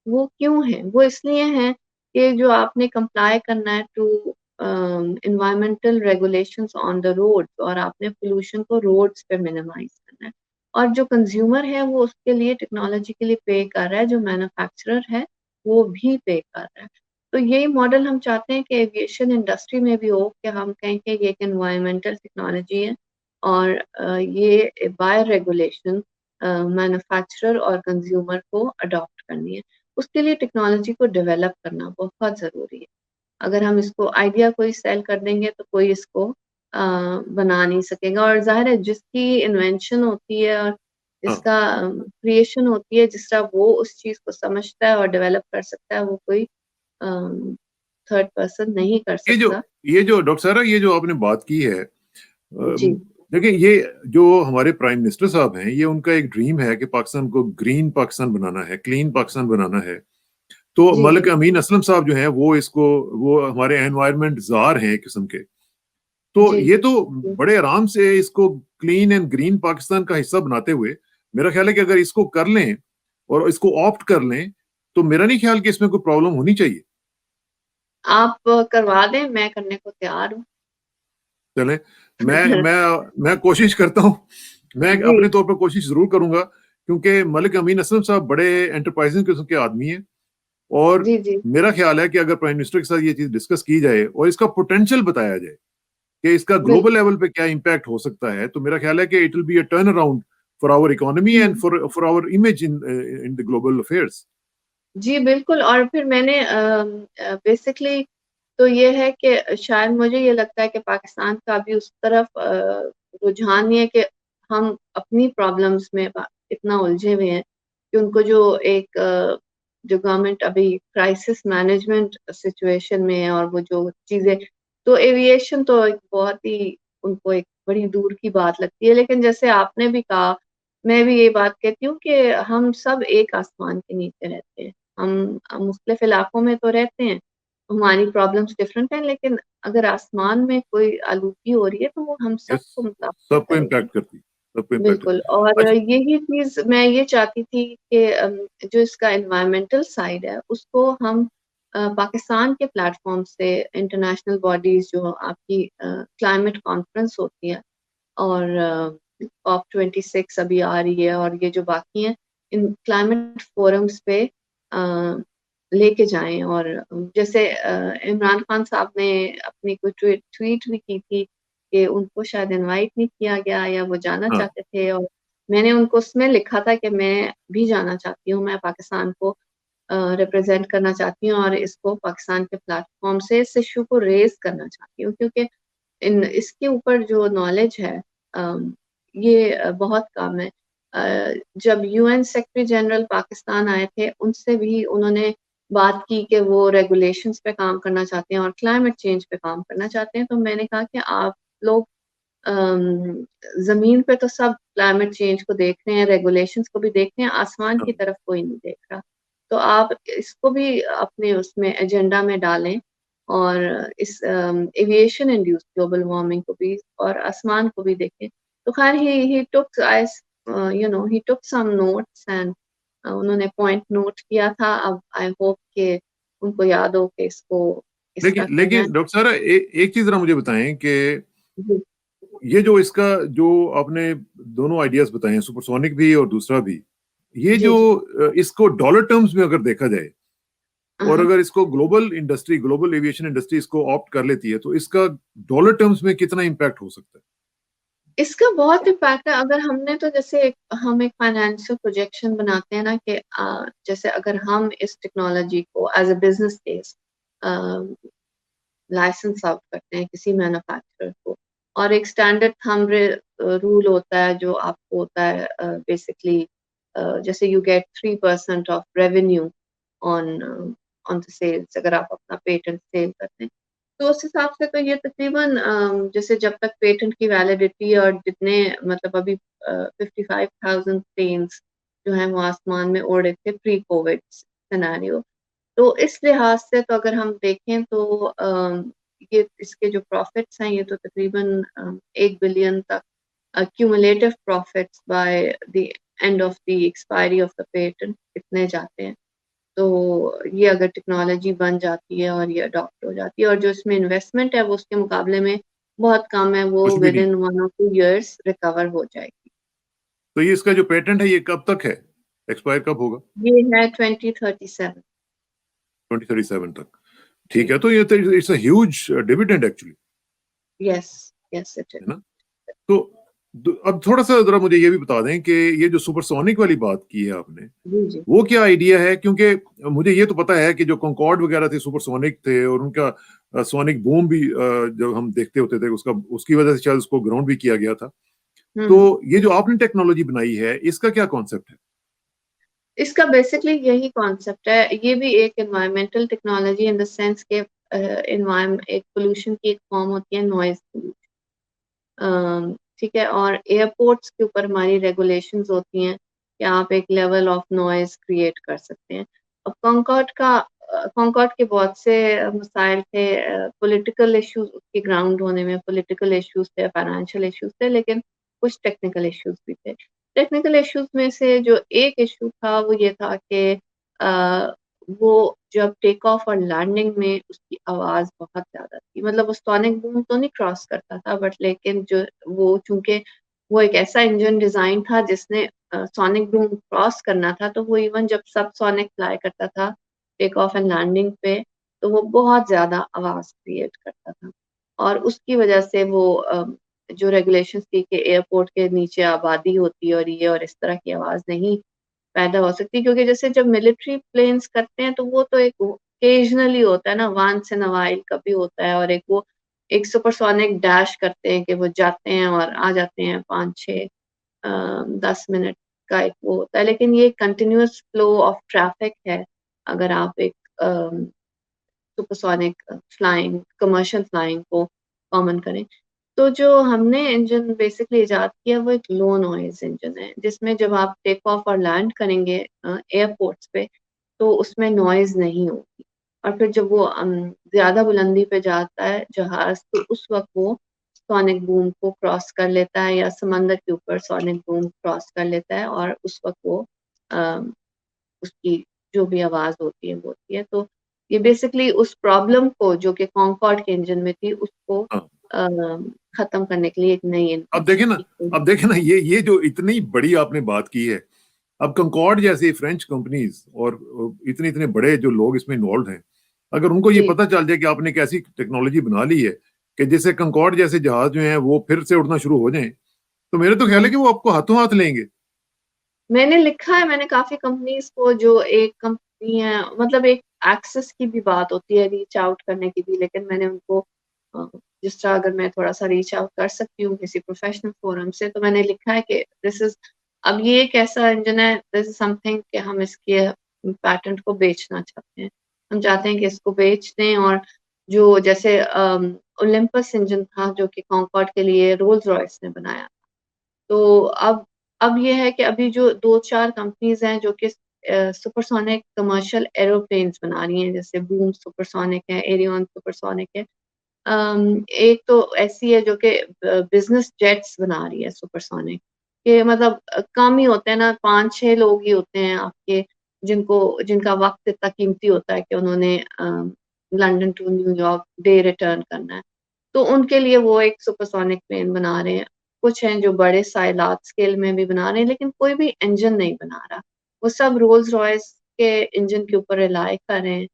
वो क्यों है? वो इसलिए हैं कि जो आपने कंप्लाई करना है to environmental regulations on the road, और आपने पोल्यूशन को रोड्स पे मिनिमाइज करना है। और जो कंज्यूमर है वो उसके लिए टेक्नोलॉजी के लिए पे कर रहा है, जो मैन्युफैक्चरर है वो भी पे कर रहा है। तो यही मॉडल हम चाहते हैं कि एविएशन इंडस्ट्री में भी हो, कि हम कहें कि ये एक एनवायरमेंटल टेक्नोलॉजी है, और ये बाय रेगुलेशन मैन्युफैक्चरर और कंज्यूमर को अडॉप्ट करनी है। उसके लिए टेक्नोलॉजी को डेवलप करना बहुत ज़रूरी है। अगर हम इसको आइडिया कोई सेल कर देंगे तो कोई इसको बना नहीं सकेगा, और ज़ाहिर है जिसकी इन्वेंशन होती है और हाँ। जिसका क्रिएशन होती है, जिस तरह वो उस चीज़ को समझता है और डेवलप कर सकता है, वो कोई थर्ड पर्सन नहीं कर ये जो सकता। ये जो डॉक्टर साहब, ये जो आपने बात की है, जी, देखिए, ये जो हमारे प्राइम मिनिस्टर साहब हैं, ये उनका एक ड्रीम है कि पाकिस्तान को ग्रीन पाकिस्तान बनाना है, क्लीन पाकिस्तान बनाना है। तो जी, मलिक जी, अमीन असलम साहब जो हैं, वो हमारे एनवायरनमेंट ज़ार हैं एक किस्म के। तो जी, ये तो जी। बड़े आराम से इसको क्लीन एंड ग्रीन पाकिस्तान का हिस्सा बनाते हुए, मेरा ख्याल है कि अगर इसको कर लें और इसको ऑप्ट कर लें, तो मेरा नहीं ख्याल कि इसमें कोई प्रॉब्लम होनी चाहिए। आप करवा दें, मैं करने को तैयार हूँ। चलें, मैं कोशिश करता हूँ। मैं जी, अपने तौर पर कोशिश ज़रूर करूँगा, क्योंकि मलिक अमीन असलम साहब बड़े एंटरप्राइज़िंग किस्म के आदमी हैं, और जी, जी, मेरा ख्याल है कि अगर प्राइम मिनिस्टर के साथ ये चीज़ डिस्कस की जाए और इसका पोटेंशियल बताया जाए कि इसका ग्लोबल बिल्कुल। लेवल पे क्या इम्पैक्ट हो सकता है, तो मेरा ख्याल है कि it will be a turn around for our economy and hmm. For our image in the global affairs. जी, बिल्कुल। और फिर मैंने बेसिकली तो ये है कि शायद मुझे ये लगता है कि पाकिस्तान का अभी उस तरफ रुझान ये है कि हम अपनी प्रॉब्लम्स में इतना उलझे हुए हैं कि उनको जो गवर्नमेंट अभी क्राइसिस मैनेजमेंट सिचुएशन में है, और वो जो चीज़ें, तो एविएशन तो एक बहुत ही उनको एक बड़ी दूर की बात लगती है। लेकिन जैसे आपने भी कहा, मैं भी ये बात कहती हूँ कि हम सब एक आसमान के नीचे रहते हैं। हम मुख्तलिफ इलाकों में तो रहते हैं, हमारी प्रॉब्लम्स डिफरेंट हैं, लेकिन अगर आसमान में कोई आलूगी हो रही है, तो वो हम यस, सबको मुतासिर सबको करेगी। इम्पैक्ट करती है। सबको इम्पैक्ट है। बिल्कुल। और अच्छा, यही चीज़ मैं ये चाहती थी कि जो इसका एनवायरमेंटल साइड है उसको हम पाकिस्तान के प्लेटफ़ॉर्म से इंटरनेशनल बॉडीज़ जो आपकी क्लाइमेट कॉन्फ्रेंस होती है और कॉप 26 अभी आ रही है और ये जो बाकी हैं, इन क्लाइमेट फोरम्स पे लेके जाएँ। और जैसे इमरान खान साहब ने अपनी कोई ट्वीट भी की थी कि उनको शायद इनवाइट नहीं किया गया या वो जाना हाँ, चाहते थे, और मैंने उनको उसमें लिखा था कि मैं भी जाना चाहती हूँ, मैं पाकिस्तान को रिप्रेज़ेंट करना चाहती हूँ और इसको पाकिस्तान के प्लेटफ़ॉर्म से इस इश्यू को रेज़ करना चाहती हूँ, क्योंकि इन इसके ऊपर जो नॉलेज है ये बहुत कम है। जब यूएन सेक्रेटरी जनरल पाकिस्तान आए थे, उनसे भी उन्होंने बात की कि वो रेगुलेशंस पे काम करना चाहते हैं और क्लाइमेट चेंज पे काम करना चाहते हैं। तो मैंने कहा कि आप लोग अम, ज़मीन पे तो सब क्लाइमेट चेंज को देख रहे हैं, रेगुलेशंस को भी देख रहे हैं, आसमान हाँ, की तरफ कोई नहीं देख रहा। तो आप इसको भी अपने उसमें एजेंडा में डालें और इस एविएशन इंड्यूस्ड ग्लोबल वार्मिंग को भी और आसमान को भी देखें। तो ख़ैर ही टूक ही टूक सम नोट्स एंड उन्होंने पॉइंट नोट किया था। अब आई होप कि उनको याद हो कि इसको इस तरह लेकिन करना है। लेकिन डॉक्टर साहब, एक चीज़ ज़रा मुझे बताएँ कि जी, ये जो इसका जो आपने दोनों आइडियाज़ बताए हैं, सुपरसोनिक भी और दूसरा भी, ये जी, जो जी। इसको डॉलर टर्म्स में अगर देखा जाए और हाँ। अगर इसको ग्लोबल एविएशन इंडस्ट्री इसको ऑप्ट कर लेती है, तो इसका डॉलर टर्म्स में कितना इम्पैक्ट हो सकता है? इसका बहुत इम्पैक्ट है। अगर हमने तो जैसे हम एक फाइनेंशियल प्रोजेक्शन बनाते हैं ना कि जैसे अगर हम इस टेक्नोलॉजी को as a business case license out करते हैं किसी मैन्युफैक्चरर को, और एक स्टैंडर्ड थंब रूल होता है जो आपको होता है बेसिकली जैसे you get 3% of revenue on on the sales अगर आप अपना पेटेंट सेल करते हैं। तो उस हिसाब से तो ये तकरीबन जैसे जब तक पेटेंट की वैलिडिटी और जितने मतलब अभी 55,000 प्लेन्स जो हैं वो आसमान में उड़ रहे थे प्री कोविड सिनेरियो। तो इस लिहाज से तो अगर हम देखें तो ये इसके जो प्रॉफिट्स हैं ये तो तकरीबन 1 बिलियन तक cumulative profits by the end of the expiry of the patent इतने जाते हैं। तो ये अगर टेक्नोलॉजी बन जाती है और ये अडॉप्ट हो जाती है और जो इसमें इन्वेस्टमेंट है वो उसके मुकाबले में बहुत कम है, वो कुछ भी विद नहीं। इन 1 और 2 इयर्स रिकवर हो जाएगी। तो ये इसका जो पेटेंट है, ये कब तक है? एक्सपायर कब होगा? ये है 2037। 2037 तक। ठीक जी। है, तो ये तो it's a huge dividend actually, yes, yes it is. है ना? तो अब थोड़ा-सा ज़रा मुझे ये भी बता दें कि ये जो सुपरसोनिक वाली बात की है आपने, जी, जी। वो क्या आइडिया है? क्योंकि मुझे ये तो पता है कि जो कॉन्कॉर्ड वगैरह थे सुपरसोनिक थे और उनका सोनिक बूम भी जब हम देखते होते थे उसका उसकी वजह से शायद उसको ग्राउंड भी किया गया था। तो हुँ। ये जो आपने टेक्नोलॉजी बनाई है, इसका क्या कॉन्सेप्ट है? इसका बेसिकली यही कॉन्सेप्ट है। ये भी एक environmental technology in the sense के एक पोल्यूशन की एक फॉर्म होती है नॉइज़ पोल्यूशन। ठीक है, और एयरपोर्ट्स के ऊपर हमारी रेगुलेशंस होती हैं कि आप एक लेवल ऑफ नॉइज़ क्रिएट कर सकते हैं। अब कॉन्कॉर्ड के बहुत से मसाइल थे, पॉलिटिकल इश्यूज़ उसके ग्राउंड होने में पॉलिटिकल इश्यूज़ थे, फाइनेंशियल इश्यूज़ थे, लेकिन कुछ टेक्निकल इश्यूज़ भी थे। टेक्निकल इश्यूज़ में से जो एक इश्यू था वो ये था कि अ, वो जब टेक ऑफ और लैंडिंग में उसकी आवाज़ बहुत ज़्यादा थी। मतलब वो सोनिक बूम तो नहीं क्रॉस करता था, बट लेकिन जो वो चूँकि वो एक ऐसा इंजन डिज़ाइन था जिसने सोनिक बूम क्रॉस करना था, तो वो इवन जब सबसोनिक फ्लाई करता था टेक ऑफ एंड लैंडिंग पे, तो वो बहुत ज़्यादा आवाज़ क्रिएट करता था। और उसकी वज़ह से वो जो रेगुलेशंस थी कि एयरपोर्ट के नीचे आबादी होती है और ये और इस तरह की आवाज़ नहीं पैदा हो सकती, क्योंकि जैसे जब मिलिट्री प्लेन्स करते हैं तो वो तो एक ओकेजनली होता है ना, वन्स इन अ व्हाइल कभी होता है, और एक वो एक सुपरसोनिक डैश करते हैं कि वो जाते हैं और आ जाते हैं 5-6 10 मिनट का एक वो होता है। लेकिन ये कंटिन्यूअस फ्लो ऑफ ट्रैफिक है अगर आप एक सुपरसोनिक फ्लाइंग कमर्शियल फ्लाइंग को कॉमन करें। तो जो हमने इंजन बेसिकली इजाद किया वो एक लो नॉइज़ इंजन है, जिसमें जब आप टेक ऑफ और लैंड करेंगे एयरपोर्ट्स पे, तो उसमें नॉइज़ नहीं होगी। और फिर जब वो ज़्यादा बुलंदी पे जाता है जहाज़, तो उस वक़्त वो सोनिक बूम को क्रॉस कर लेता है या समंदर के ऊपर सोनिक बूम क्रॉस कर लेता है और उस वक़्त वो उसकी जो भी आवाज़ होती है वो होती है। तो ये बेसिकली उस प्रॉब्लम को जो कि कॉन्कॉर्ड के इंजन में थी उसको हाँ। ख़त्म करने के लिए एक नई अब इन्वेंशन देखिए ना, की। अब देखिए ना, ये जो इतनी बड़ी आपने बात की है, अब कंकॉर्ड जैसी फ्रेंच कंपनीज और इतने इतने बड़े जो लोग इसमें इन्वॉल्व हैं, अगर उनको ये जी। पता चल जाए कि आपने एक ऐसी टेक्नोलॉजी बना ली है कि जिससे कंकॉर्ड जैसे जहाज जो हैं वो फिर से उड़ना शुरू हो जाएं, तो मेरे तो ख्याल है हुँ। कि वो आपको हाथों हाथ लेंगे। मैंने लिखा है, मैंने काफ़ी कंपनीज़ को जो एक कंपनी है मतलब एक एक्सेस की भी बात होती है, रीच आउट करने की भी, लेकिन मैंने उनको अ, जिस तरह अगर मैं थोड़ा-सा रीच आउट कर सकती हूँ किसी प्रोफ़ेशनल फ़ोरम से, तो मैंने लिखा है कि दिस इज़ अब ये एक ऐसा इंजन है, दिस इज़ समथिंग कि हम इसके पैटेंट को बेचना चाहते हैं। हम चाहते हैं कि इसको बेच दें और जो जैसे ओलंपस इंजन था जो कि कॉन्कॉर्ड के लिए रोल्स-रॉयस ने बनाया। तो अब ये है कि अभी जो 2-4 कंपनीज़ हैं जो कि सुपरसोनिक कमर्शियल एरोप्लेन्स बना रही हैं, जैसे बूम सुपरसोनिक है, एरियन सुपरसोनिक है। एक तो ऐसी है जो कि बिज़नेस जेट्स बना रही है सुपरसोनिक, कि मतलब कम ही होते हैं ना 5-6 लोग ही होते हैं आपके जिनका वक़्त इतना कीमती होता है कि उन्होंने London to New York day return करना है। तो उनके लिए वो एक सुपरसोनिक प्लेन बना रहे हैं। कुछ हैं जो बड़े लार्ज स्केल में भी बना रहे हैं, लेकिन कोई भी इंजन नहीं बना रहा। वो सब रोल्स-रॉयस के इंजन के ऊपर रिलाय कर रहे हैं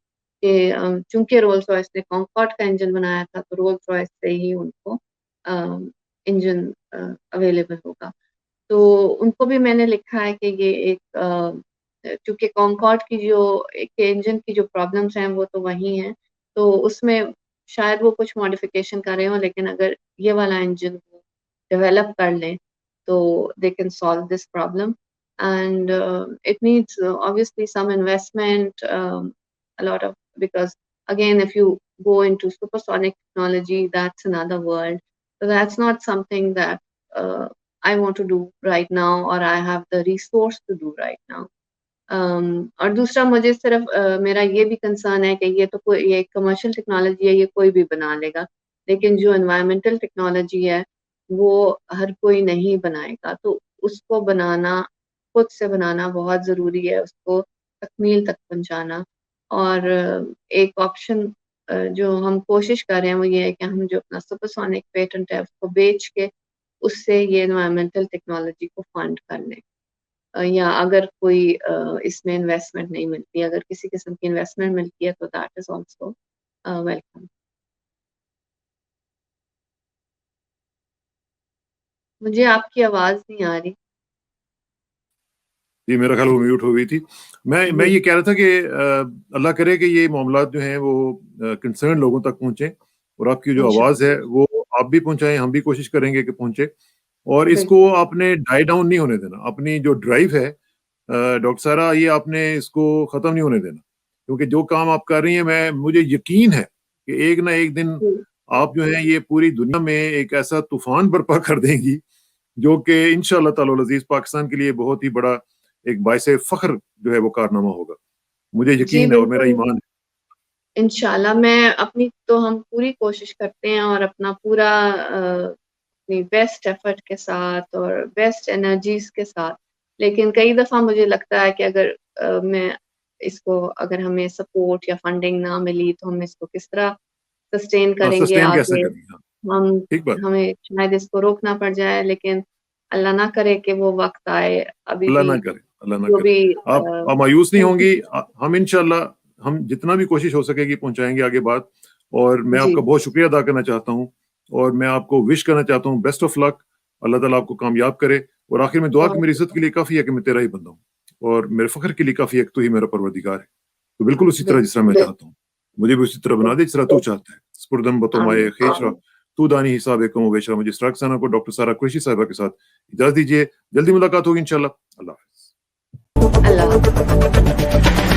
कि चूँकि रोल्स-रॉयस ने कॉन्कॉर्ड का इंजन बनाया था, तो रोल्स-रॉयस से ही उनको अ, इंजन अवेलेबल होगा। तो उनको भी मैंने लिखा है कि ये एक चूँकि कॉन्कॉर्ड की जो एक इंजन की जो प्रॉब्लम्स हैं, वो तो वही हैं। तो उसमें शायद वो कुछ मॉडिफ़िकेशन कर रहे हों, लेकिन अगर ये वाला इंजन वो डेवलप कर लें, तो they can solve this problem and it needs obviously some investment, a lot of because again, if you go into supersonic technology, that's another world. So that's not something that I want to do right now or I have the resource to do right now. और दूसरा मुझे सिर्फ मेरा ये भी concern है कि ये कमर्शियल टेक्नोलॉजी है, ये कोई भी बना लेगा। लेकिन जो एनवायरमेंटल टेक्नोलॉजी है, वो हर कोई नहीं बनाएगा। तो उसको बनाना, खुद से बनाना बहुत ज़रूरी है, उसको तकमील तक पहुँचाना। और एक ऑप्शन जो हम कोशिश कर रहे हैं, वो ये है कि हम जो अपना सुपरसोनिक पेटेंट है, उसको बेच के उससे ये एनवायरमेंटल टेक्नोलॉजी को फंड कर लें। या अगर कोई इसमें इन्वेस्टमेंट नहीं मिलती, अगर किसी किस्म की इन्वेस्टमेंट मिलती है तो दैट इज़ आल्सो वेलकम। मुझे आपकी आवाज़ नहीं आ रही। जी, मेरा ख्याल वो म्यूट हो गई थी। मैं जी, ये कह रहा था कि अल्लाह करे कि ये मामलात जो हैं वो कंसर्न लोगों तक पहुँचे और आपकी जो आवाज़ इंशाअल्लाह। है वो आप भी पहुँचाएँ, हम भी कोशिश करेंगे कि पहुँचे और इसको बिल्कुल। आपने डाई डाउन नहीं होने देना। अपनी जो ड्राइव है डॉक्टर सारा, ये आपने इसको ख़त्म नहीं होने देना, क्योंकि जो काम आप कर रही हैं, मैं मुझे यकीन है कि एक ना एक दिन जी, आप जो हैं ये पूरी दुनिया में एक ऐसा तूफ़ान बर्पा कर देंगी, जो कि इंशाअल्लाह ताला अज़ीज़ पाकिस्तान के लिए बहुत ही बड़ा एक बाइसे फ़ख्र जो है वो कारनामा होगा। मुझे जी, यकीन है और मेरा बिल्कुल। ईमान है। इंशाअल्लाह हम पूरी कोशिश करते हैं और अपना पूरा अपनी बेस्ट एफर्ट के साथ और बेस्ट एनर्जीज़ के साथ। लेकिन कई दफ़ा मुझे लगता है कि अगर हमें सपोर्ट या फंडिंग ना मिली, तो हम इसको किस तरह सस्टेन हाँ, करेंगे सस्टेन कैसे आगे। करेंगे? हाँ, हम ठीक बात। हमें शायद इसको रोकना पड़ जाए, लेकिन अल्लाह ना करे कि वो वक़्त आए। अभी अल्लाह भी ना करे, अल्लाह ना जो करे। भी आप मायूस नहीं होंगी। हम इंशाअल्लाह हम जितना भी कोशिश हो सकेगी पहुँचाएँगे आगे बात और मैं जी, आपका बहुत शुक्रिया अदा करना चाहता हूँ और मैं आपको विश करना चाहता हूँ बेस्ट ऑफ लक। अल्लाह ताला आपको कामयाब करे और आखिर में दुआ कि बहुत मेरी इज़्ज़त के लिए काफ़ी है कि मैं तेरा ही बंदा हूँ और मेरे फ़ख्र के लिए काफ़ी है कि तू ही मेरा परवरदिगार है। तो बिल्कुल उसी तरह जिस तरह मैं बिल्कुल, चाहता हूँ। मुझे भी उसी तरह बना दे जिस तरह तू चाहता है। स्पुरदम बतोमाए आमीन, ख़ेशरा, तू दानी हिसाब कम वेशरा। मुझे इशराक सना को डॉक्टर सारा कुरैशी साहिबा के साथ इजाज़त दीजिए। जल्दी मुलाकात होगी इंशाअल्लाह। अल्लाह हाफ़िज़। अल्लाह हाफ़िज़।